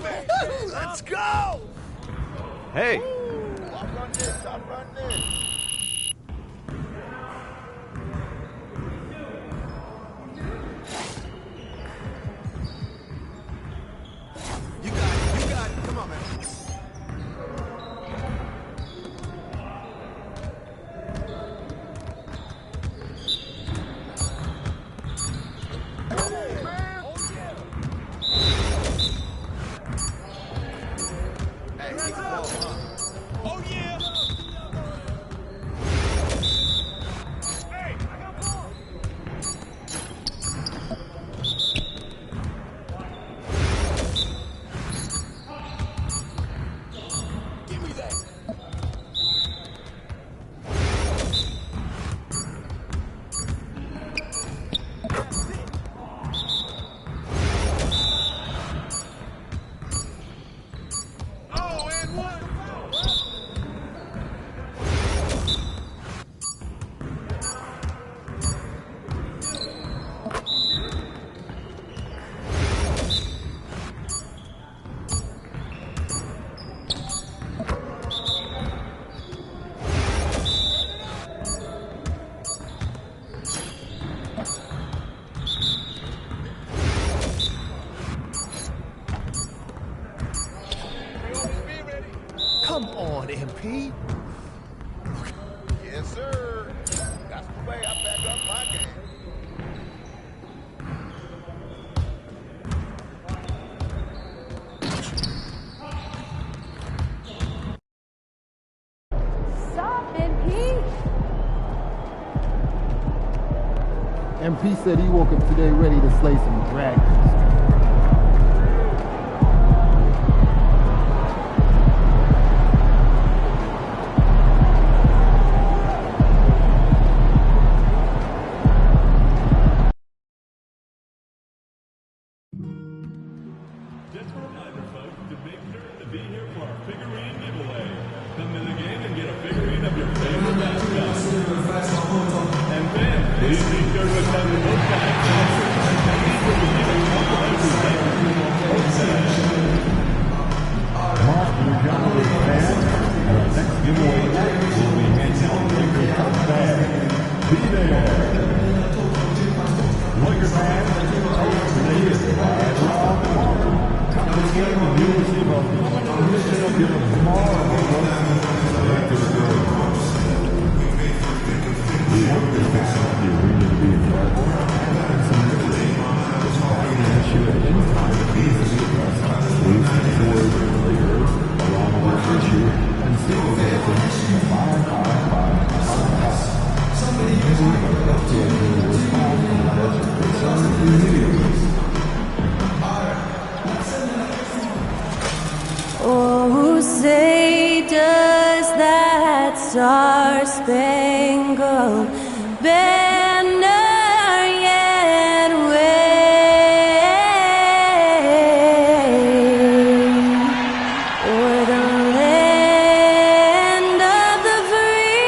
Let's go! Hey! I'll run this, I'll run this. You got it. Come on, man. Come on, MP. Yes, sir. That's the way I back up my game. Stop, MP. MP said he woke up today ready to slay some dragons. Just a reminder, folks, to make sure to be here for our figurine giveaway. Come to the game and get a figurine of your favorite mascot. And then, please be sure to attend the book bag. Mark the Jungle fan. Our next giveaway night will be handing out Laker Cup bag. Be there. Laker fan, today is right around the corner. Come to the game and you'll receive a wonderful gift of tomorrow. Lakers good. We hope this next time you really be enjoyable. And some really an issue at any time that needs to be addressed. Please consider the Lakers along with this issue and see what they think. 55555. Up to a new response on that concern immediately. Oh, say does that star-spangled banner yet wave o'er the land of the free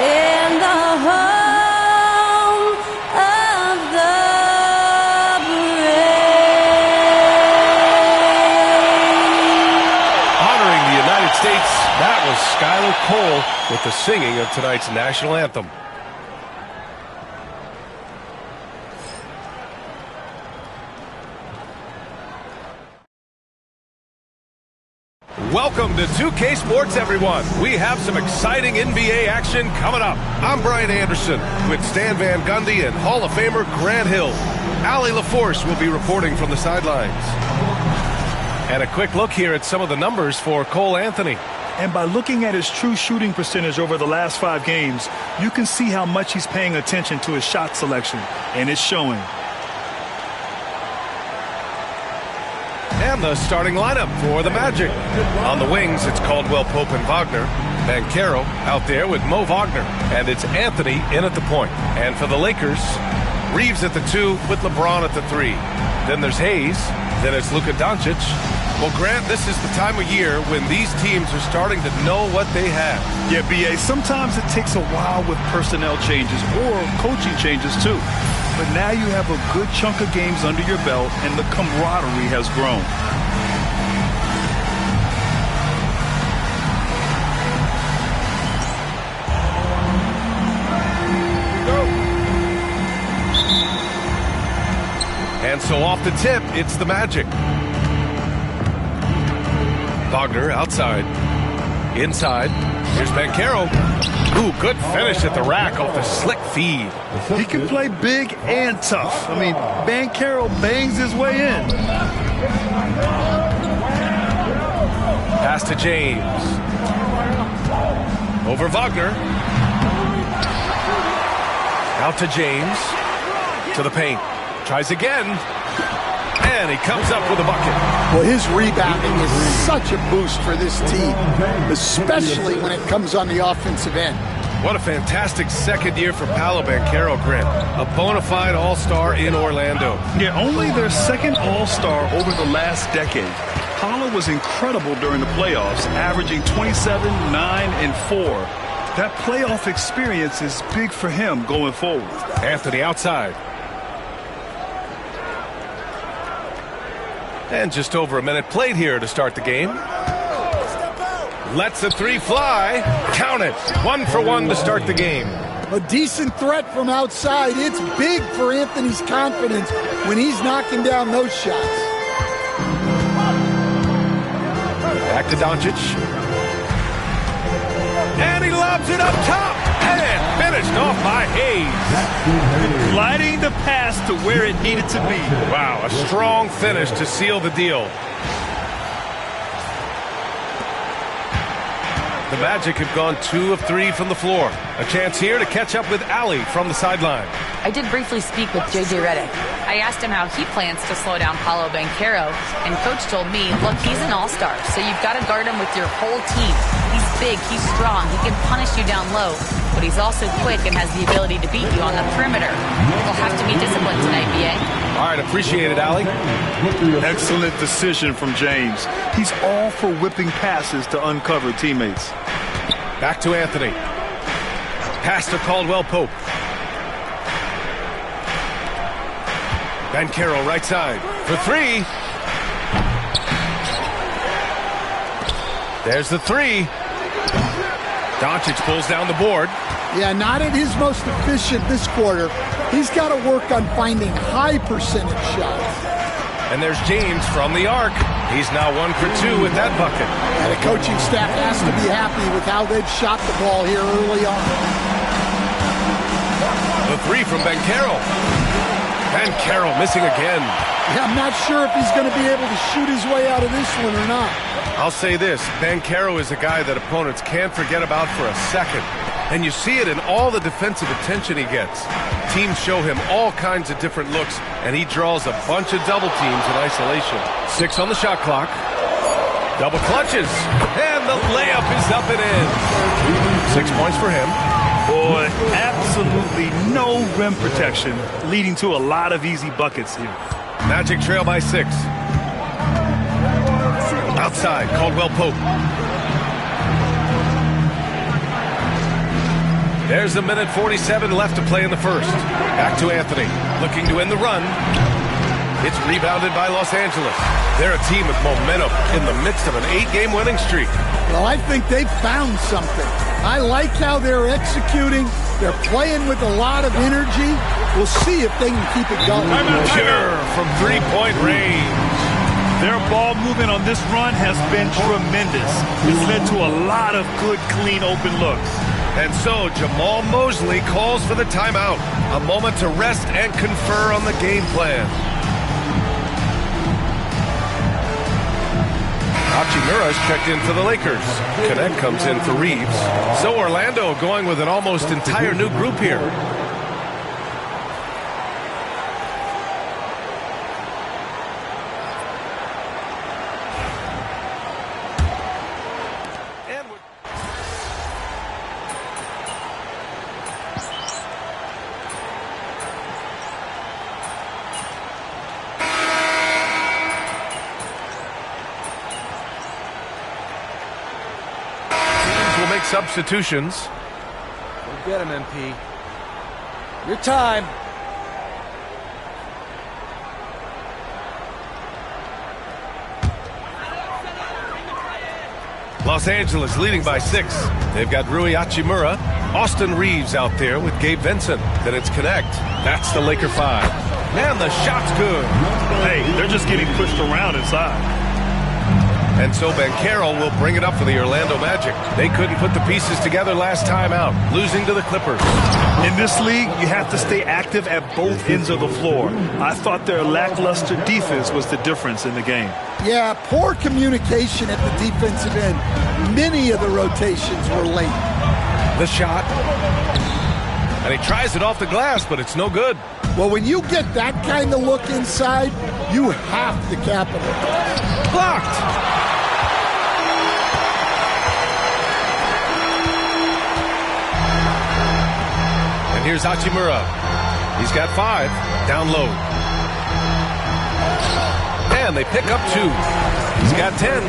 and the home of the Honoring the United States, that was Skylar Cole with the singing of tonight's national anthem. Welcome to 2K Sports, everyone. We have some exciting NBA action coming up. I'm Brian Anderson with Stan Van Gundy and Hall of Famer Grant Hill. Allie LaForce will be reporting from the sidelines. And a quick look here at some of the numbers for Cole Anthony. And by looking at his true shooting percentage over the last 5 games, you can see how much he's paying attention to his shot selection, and it's showing. And the starting lineup for the Magic. On the wings, it's Caldwell Pope and Wagner. Banchero out there with Mo Wagner. And it's Anthony in at the point. And for the Lakers, Reeves at the 2 with LeBron at the 3. Then there's Hayes. Then it's Luka Doncic. Well, Grant, this is the time of year when these teams are starting to know what they have. Yeah, B.A., sometimes it takes a while with personnel changes or coaching changes, too. but now you have a good chunk of games under your belt, and the camaraderie has grown. And so off the tip, it's the Magic. Wagner outside. Inside. Here's Banchero. Ooh, good finish at the rack off the slick feed. He can play big and tough. I mean, Banchero bangs his way in. Pass to James. Over Wagner. Out to James. To the paint. Tries again. And he comes up with a bucket. Well, his rebounding is such a boost for this team, especially when it comes on the offensive end. What a fantastic second year for Paolo Banchero, Grant. A bona fide all-star in Orlando. Yeah, only their second all-star over the last decade. Paolo was incredible during the playoffs, averaging 27, 9, and 4. That playoff experience is big for him going forward. Anthony outside. And just over a minute played here to start the game. Lets the three fly. Count it. 1 for 1 to start the game. A decent threat from outside. It's big for Anthony's confidence when he's knocking down those shots. Back to Doncic. And he lobs it up top. And finished off by Hayes. Gliding the pass to where it needed to be. Wow, a strong finish to seal the deal. The Magic have gone 2 of 3 from the floor. A chance here to catch up with Ali from the sideline. I did briefly speak with J.J. Redick. I asked him how he plans to slow down Paolo Banchero, and Coach told me, look, he's an all-star, so you've got to guard him with your whole team. He's big, he's strong, he can punish you down low, but he's also quick and has the ability to beat you on the perimeter. He'll have to be disciplined tonight, B.A. All right, appreciate it, Ali. Excellent decision from James. He's all for whipping passes to uncover teammates. Back to Anthony. Pass to Caldwell Pope. Banchero right side for 3. There's the 3. Doncic pulls down the board. Yeah, not at his most efficient this quarter. He's got to work on finding high percentage shots. And there's James from the arc. He's now 1 for 2 with that bucket. And the coaching staff has to be happy with how they've shot the ball here early on. The 3 from Banchero. Banchero missing again. Yeah, I'm not sure if he's going to be able to shoot his way out of this one or not. I'll say this, Banchero is a guy that opponents can't forget about for a second. And you see it in all the defensive attention he gets. Teams show him all kinds of different looks, and he draws a bunch of double teams in isolation. 6 on the shot clock. Double clutches. And the layup is up and in. 6 points for him. Boy, absolutely no rim protection, leading to a lot of easy buckets here. Magic trail by 6. Outside, Caldwell Pope. There's 1:47 left to play in the first. Back to Anthony, looking to end the run. It's rebounded by Los Angeles. They're a team with momentum in the midst of an 8-game winning streak. Well, I think they've found something. I like how they're executing. They're playing with a lot of energy. We'll see if they can keep it going. Pure from 3-point range. Their ball movement on this run has been tremendous. It's led to a lot of good, clean, open looks. And so Jamal Mosley calls for the timeout. A moment to rest and confer on the game plan. Hachimura's checked in for the Lakers. Connect comes in for Reeves. So Orlando going with an almost entire new group here. Substitutions. Go get him, MP. Your time. Los Angeles leading by 6. They've got Rui Hachimura, Austin Reeves out there with Gabe Vincent. Then it's Connect. That's the Laker 5. Man, the shot's good. Hey, they're just getting pushed around inside. And so Banchero will bring it up for the Orlando Magic. They couldn't put the pieces together last time out, losing to the Clippers. In this league, you have to stay active at both ends of the floor. I thought their lackluster defense was the difference in the game. Yeah, poor communication at the defensive end. Many of the rotations were late. The shot. And he tries it off the glass, but it's no good. Well, when you get that kind of look inside, you have to capitalize. Blocked. And here's Hachimura. He's got 5. Down low. And they pick up 2. He's got 10.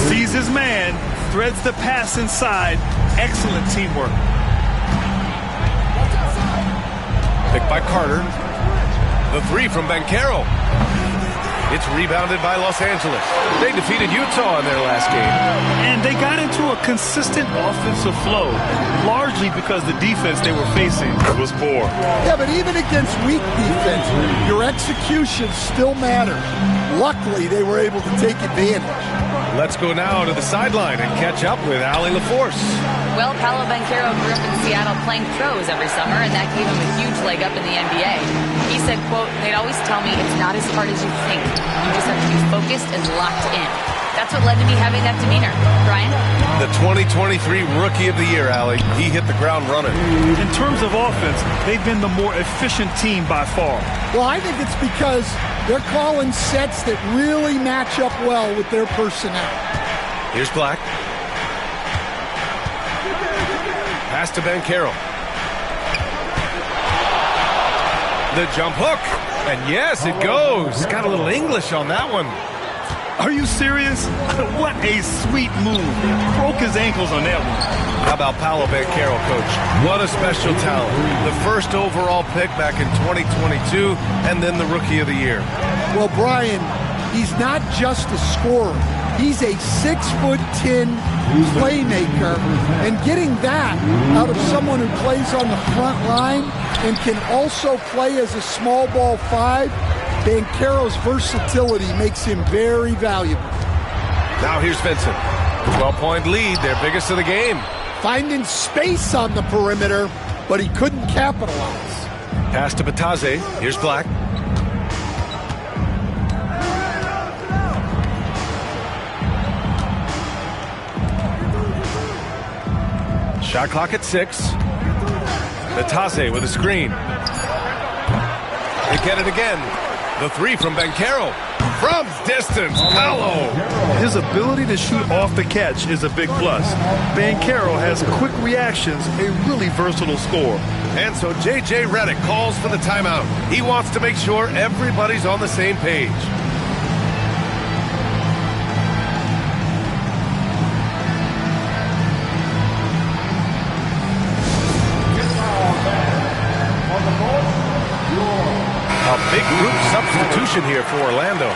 Sees his man. Threads the pass inside. Excellent teamwork. Picked by Carter. The 3 from Banchero. It's rebounded by Los Angeles. They defeated Utah in their last game. And they got into a consistent offensive flow, largely because the defense they were facing was poor. Yeah, but even against weak defense, your execution still matters. Luckily, they were able to take advantage. Let's go now to the sideline and catch up with Allie LaForce. Well, Paolo Banchero grew up in Seattle playing pros every summer, and that gave him a huge leg up in the NBA. He said, quote, "They'd always tell me it's not as hard as you think. You just have to be focused and locked in." That's what led to me having that demeanor. Brian? The 2023 Rookie of the Year, Allie. He hit the ground running. In terms of offense, they've been the more efficient team by far. Well, I think it's because they're calling sets that really match up well with their personnel. Here's Black. Pass to Banchero. The jump hook. And yes, it goes. Got a little English on that one. Are you serious? What a sweet move. Broke his ankles on that one. How about Paolo Banchero, Coach? What a special talent. The first overall pick back in 2022, and then the Rookie of the Year. Well, Brian, he's not just a scorer. He's a 6'10" playmaker, and getting that out of someone who plays on the front line and can also play as a small ball 5, Banchero's versatility makes him very valuable. Now here's Vincent. 12-point lead, their biggest of the game. Finding space on the perimeter, but he couldn't capitalize. Pass to Batase. Here's Black. Shot clock at 6. Batase with a screen. They get it again. The 3 from Banchero. From distance, Paolo. His ability to shoot off the catch is a big plus. Banchero has quick reactions, a really versatile scorer. And so J.J. Redick calls for the timeout. He wants to make sure everybody's on the same page. A big group substitution here for Orlando.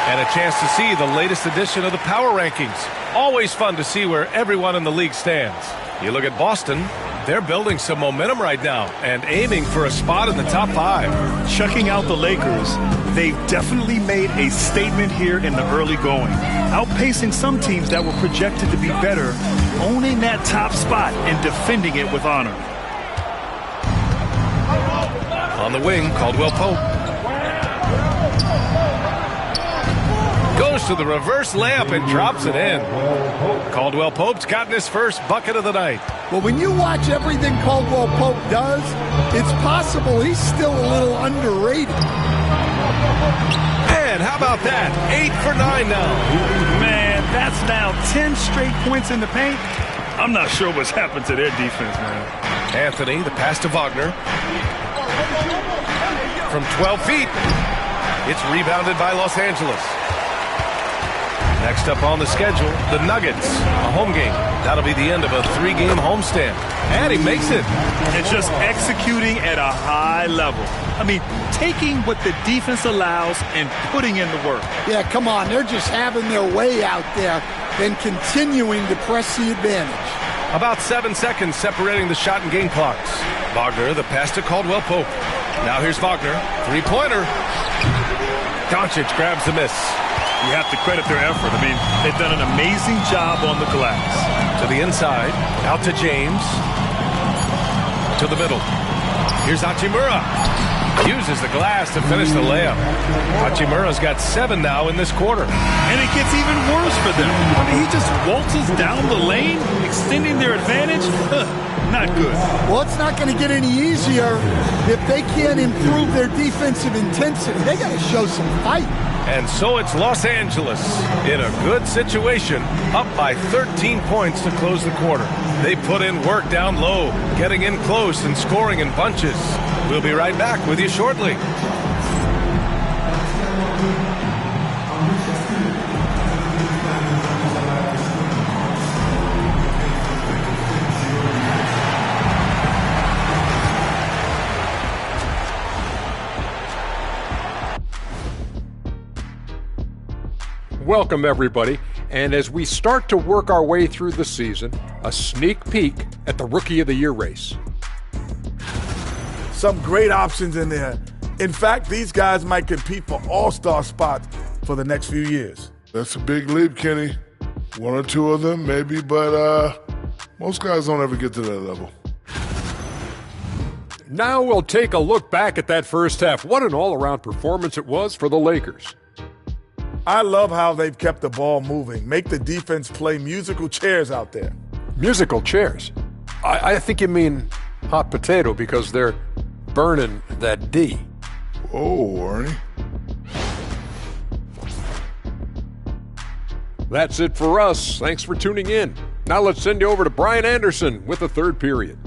And a chance to see the latest edition of the power rankings. Always fun to see where everyone in the league stands. You look at Boston, they're building some momentum right now and aiming for a spot in the top 5. Checking out the Lakers, they've definitely made a statement here in the early going. Outpacing some teams that were projected to be better, owning that top spot and defending it with honor. On the wing, Caldwell Pope. Goes to the reverse layup and drops it in. Caldwell Pope's gotten his first bucket of the night. Well, when you watch everything Caldwell Pope does, it's possible he's still a little underrated. And how about that? 8 for 9 now. Man, that's now 10 straight points in the paint. I'm not sure what's happened to their defense, man. Anthony, the pass to Wagner. From 12 feet, it's rebounded by Los Angeles. Next up on the schedule, the Nuggets, a home game. That'll be the end of a 3-game homestand. And he makes it. It's just executing at a high level. I mean, taking what the defense allows and putting in the work. Yeah, come on. They're just having their way out there and continuing to press the advantage. About 7 seconds separating the shot and game clocks. Wagner, the pass to Caldwell-Pope. Now here's Wagner. Three-pointer. Doncic grabs the miss. You have to credit their effort. I mean, they've done an amazing job on the glass. To the inside. Out to James. To the middle. Here's Hachimura. Uses the glass to finish the layup. Hachimura's got 7 now in this quarter. And it gets even worse for them. I mean, he just waltzes down the lane, extending their advantage. Not good. Well, it's not going to get any easier if they can't improve their defensive intensity. They got to show some fight. And so it's Los Angeles in a good situation, up by 13 points to close the quarter. They put in work down low, getting in close and scoring in bunches. We'll be right back with you shortly. Welcome, everybody. And as we start to work our way through the season, a sneak peek at the Rookie of the Year race. Some great options in there. In fact, these guys might compete for all-star spots for the next few years. That's a big leap, Kenny. 1 or 2 of them, maybe, but most guys don't ever get to that level. Now we'll take a look back at that first half. What an all-around performance it was for the Lakers. I love how they've kept the ball moving. Make the defense play musical chairs out there. Musical chairs? I think you mean hot potato because they're burning that D. Oh, Ernie. That's it for us. Thanks for tuning in. Now let's send you over to Brian Anderson with the third period.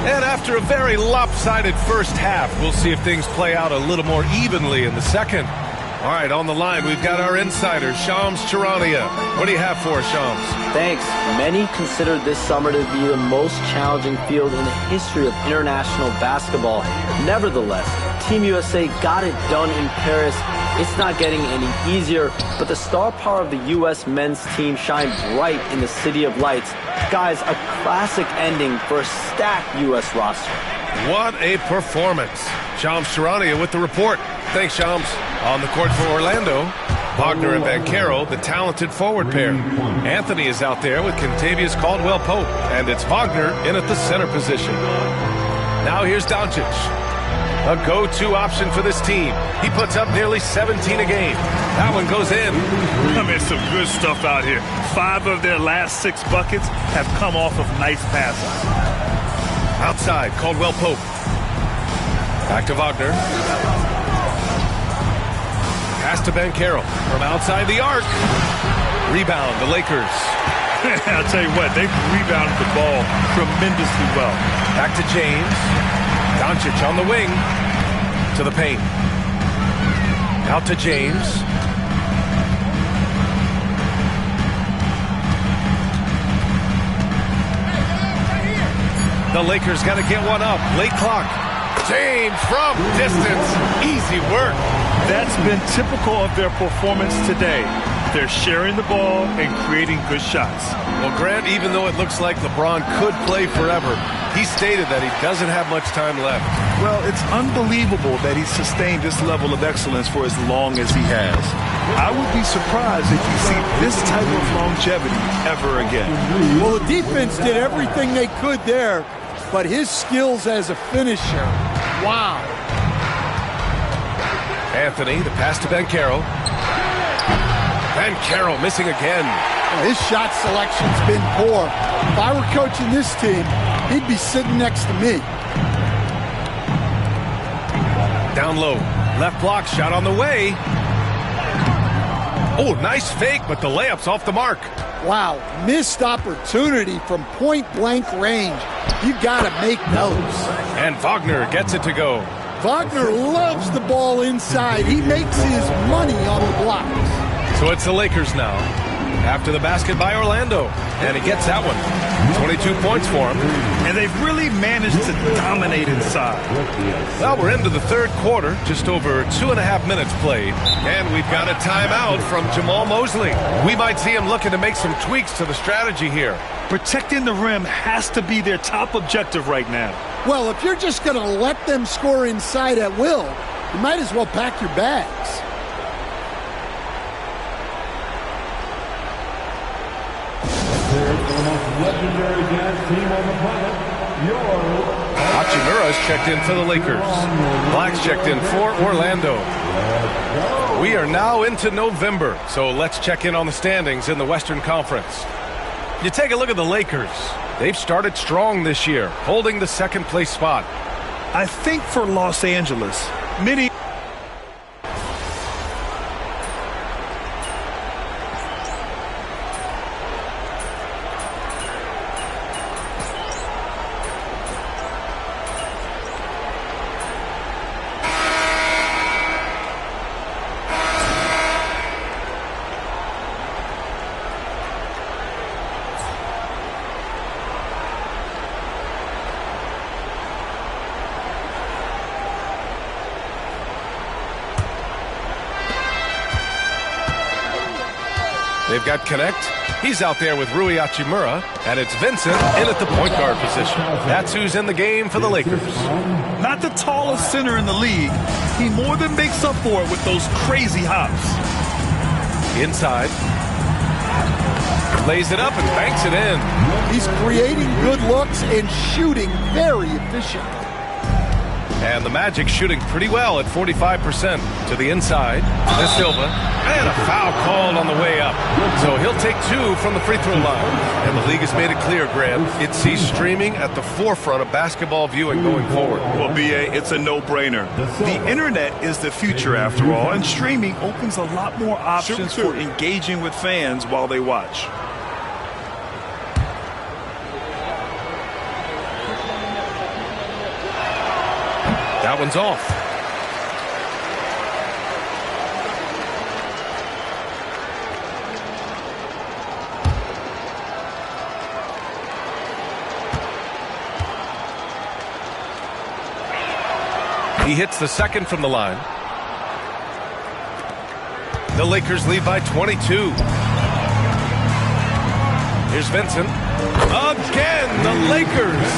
And after a very lopsided first half, we'll see if things play out a little more evenly in the second. All right, on the line, we've got our insider, Shams Charania. What do you have for us, Shams? Thanks. Many consider this summer to be the most challenging field in the history of international basketball. Nevertheless, Team USA got it done in Paris. It's not getting any easier, but the star power of the U.S. men's team shined bright in the City of Lights. Guys, a classic ending for a stacked U.S. roster. What a performance. Shams Charania with the report. Thanks, Shams. On the court for Orlando, Wagner and Banchero, the talented forward pair. Anthony is out there with Kentavious Caldwell-Pope, and it's Wagner in at the center position. Now here's Doncic, a go-to option for this team. He puts up nearly 17 a game. That one goes in. I mean, some good stuff out here. 5 of their last 6 buckets have come off of nice passes. Outside, Caldwell-Pope. Back to Wagner. Pass to Banchero from outside the arc. Rebound, the Lakers. I'll tell you what, they've rebounded the ball tremendously well. Back to James. Doncic on the wing. To the paint. Out to James. The Lakers got to get one up. Late clock. James from distance. Easy work. That's been typical of their performance today. They're sharing the ball and creating good shots. Well, Grant, even though it looks like LeBron could play forever, he stated that he doesn't have much time left. Well, it's unbelievable that he's sustained this level of excellence for as long as he has. I would be surprised if you see this type of longevity ever again. Well, the defense did everything they could there, but his skills as a finisher, wow. Anthony, the pass to Banchero. Banchero missing again. Well, his shot selection's been poor. If I were coaching this team, he'd be sitting next to me. Down low. Left block shot on the way. Oh, nice fake, but the layup's off the mark. Wow, missed opportunity from point-blank range. You got to make those. And Wagner gets it to go. Wagner loves the ball inside. He makes his money on the blocks. So it's the Lakers now. After the basket by Orlando. And he gets that one. 22 points for him. And they've really managed to dominate inside. Well, we're into the third quarter. Just over 2.5 minutes played. And we've got a timeout from Jamal Mosley. We might see him looking to make some tweaks to the strategy here. Protecting the rim has to be their top objective right now. Well, if you're just going to let them score inside at will, you might as well pack your bags. Hachimura's checked in for the Lakers. Black's checked in for Orlando. We are now into November, so let's check in on the standings in the Western Conference. You take a look at the Lakers. They've started strong this year, holding the second place spot. I think for Los Angeles, many They've got Connect. He's out there with Rui Hachimura, and it's Vincent in at the point guard position. That's who's in the game for the Lakers. Not the tallest center in the league. He more than makes up for it with those crazy hops. Inside. Lays it up and banks it in. He's creating good looks and shooting very efficiently. And the Magic shooting pretty well at 45% to the inside. De Silva. And a foul called on the way up. So he'll take 2 from the free throw line. And the league has made it clear, Grant, it sees streaming at the forefront of basketball viewing going forward. Well, B.A., it's a no-brainer. The internet is the future after all, and streaming opens a lot more options for engaging with fans while they watch. That one's off. He hits the second from the line. The Lakers lead by 22. Here's Vincent. Again, the Lakers.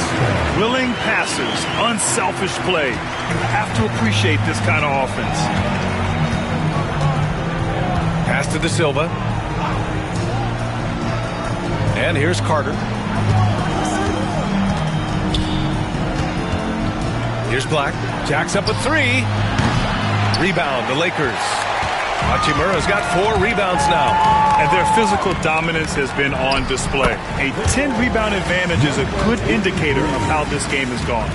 Willing passers, unselfish play. You have to appreciate this kind of offense. Pass to De Silva. And here's Carter. Here's Black. Jacks up a 3. Rebound, the Lakers. Hachimura's got 4 rebounds now. And their physical dominance has been on display. A 10-rebound advantage is a good indicator of how this game has gone.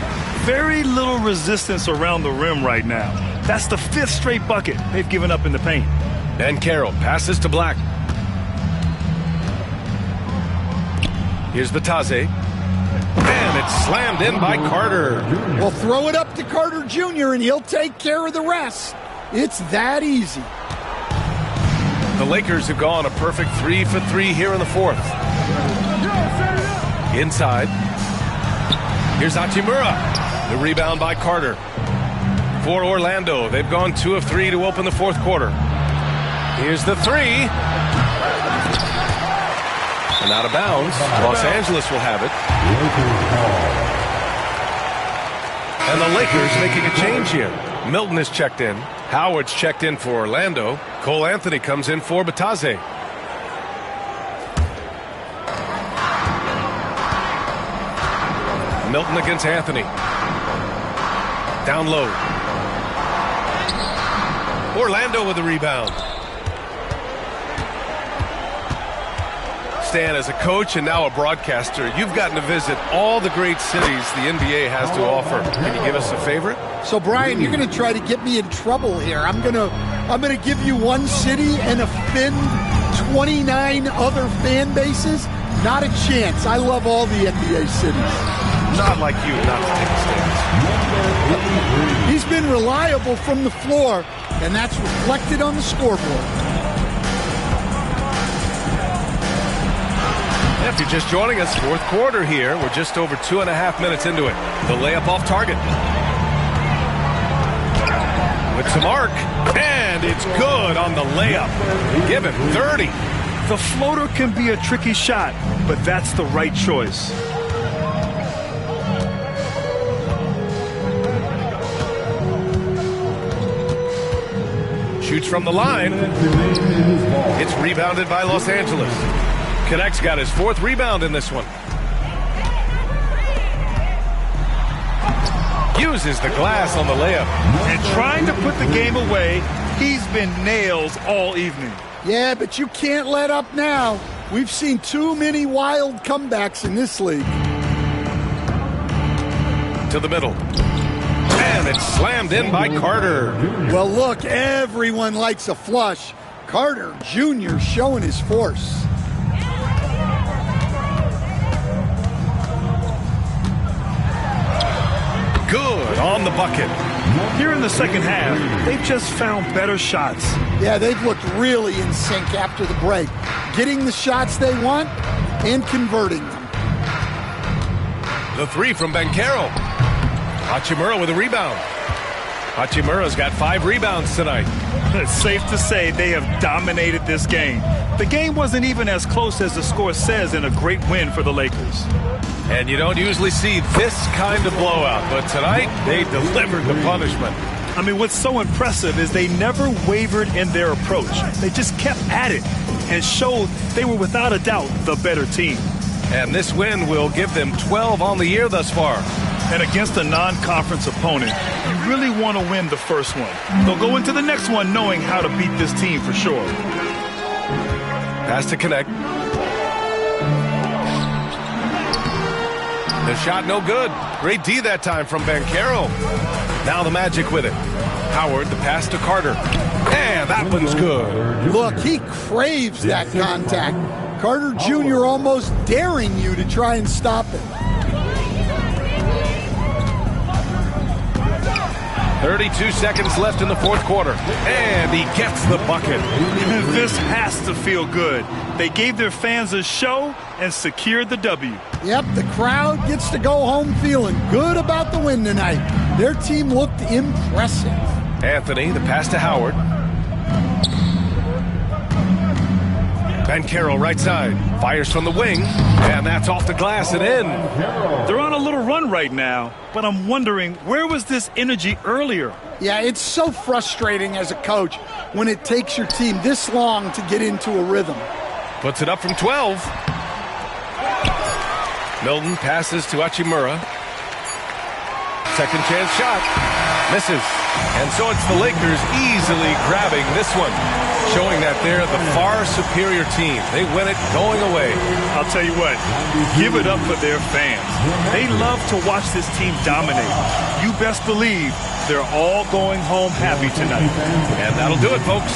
Very little resistance around the rim right now. That's the 5th straight bucket they've given up in the paint. And Carroll passes to Black. Here's Bitadze. And it's slammed in by Carter. Well, throw it up to Carter Jr. and he'll take care of the rest. It's that easy. The Lakers have gone a perfect 3 for 3 here in the 4th. Inside. Here's Hachimura. The rebound by Carter. For Orlando, they've gone 2 of 3 to open the 4th quarter. Here's the 3. And out of bounds. Los Angeles will have it. And the Lakers making a change here. Milton is checked in. Howard's checked in for Orlando. Cole Anthony comes in for Bitadze. Milton against Anthony. Down low. Orlando with the rebound. Stan, as a coach and now a broadcaster, you've gotten to visit all the great cities the NBA has to offer. Can you give us a favorite? So, Brian, you're going to try to get me in trouble here. I'm going to I'm going to give you one city and offend 29 other fan bases? Not a chance. I love all the NBA cities. Not like you, not to take a stand. He's been reliable from the floor, and that's reflected on the scoreboard. If you're just joining us, fourth quarter here. We're just over 2.5 minutes into it. The layup off target. With some arc, and it's good on the layup. Give him 30. The floater can be a tricky shot, but that's the right choice. Shoots from the line. It's rebounded by Los Angeles. Connect's got his 4th rebound in this one. Uses the glass on the layup. And trying to put the game away, he's been nails all evening. Yeah, but you can't let up now. We've seen too many wild comebacks in this league. To the middle. And it's slammed in by Carter. Well, look, everyone likes a flush. Carter Jr. showing his force. Good on the bucket. Here in the second half, they've just found better shots. Yeah, they've looked really in sync after the break. Getting the shots they want and converting them. The 3 from Banchero. Hachimura with a rebound. Hachimura's got 5 rebounds tonight. It's safe to say they have dominated this game. The game wasn't even as close as the score says in a great win for the Lakers. And you don't usually see this kind of blowout, but tonight they delivered the punishment. I mean, what's so impressive is they never wavered in their approach. They just kept at it and showed they were without a doubt the better team. And this win will give them 12 on the year thus far. And against a non-conference opponent, you really want to win the first one. They'll go into the next one knowing how to beat this team for sure. Pass to Connect. The shot no good. Great D that time from Banchero. Now the Magic with it. Howard, the pass to Carter. And that one's good. Look, he craves that contact. Carter Jr. almost daring you to try and stop it. 32 seconds left in the fourth quarter. And he gets the bucket. This has to feel good. They gave their fans a show and secured the W. Yep, the crowd gets to go home feeling good about the win tonight. Their team looked impressive. Anthony, the pass to Howard. Banchero right side. Fires from the wing. And that's off the glass and in. They're on a little run right now, but I'm wondering, where was this energy earlier? Yeah, it's so frustrating as a coach when it takes your team this long to get into a rhythm. Puts it up from 12. Milton passes to Hachimura. Second chance shot. Misses. And so it's the Lakers easily grabbing this one, showing that they're the far superior team. They win it going away. I'll tell you what, give it up for their fans. They love to watch this team dominate. You best believe they're all going home happy tonight. And that'll do it, folks.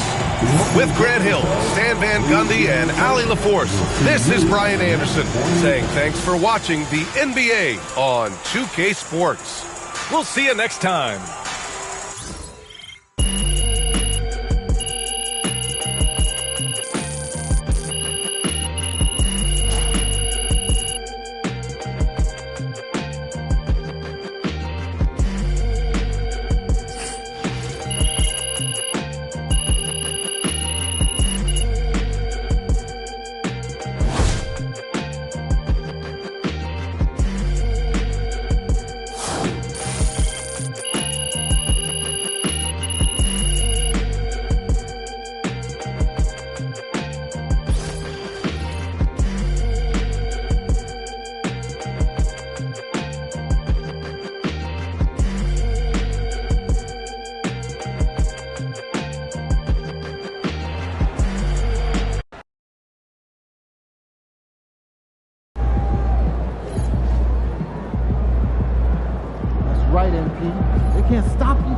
With Grant Hill, Stan Van Gundy, and Allie LaForce, this is Brian Anderson saying thanks for watching the NBA on 2K Sports. We'll see you next time. Right, MP. They can't stop you.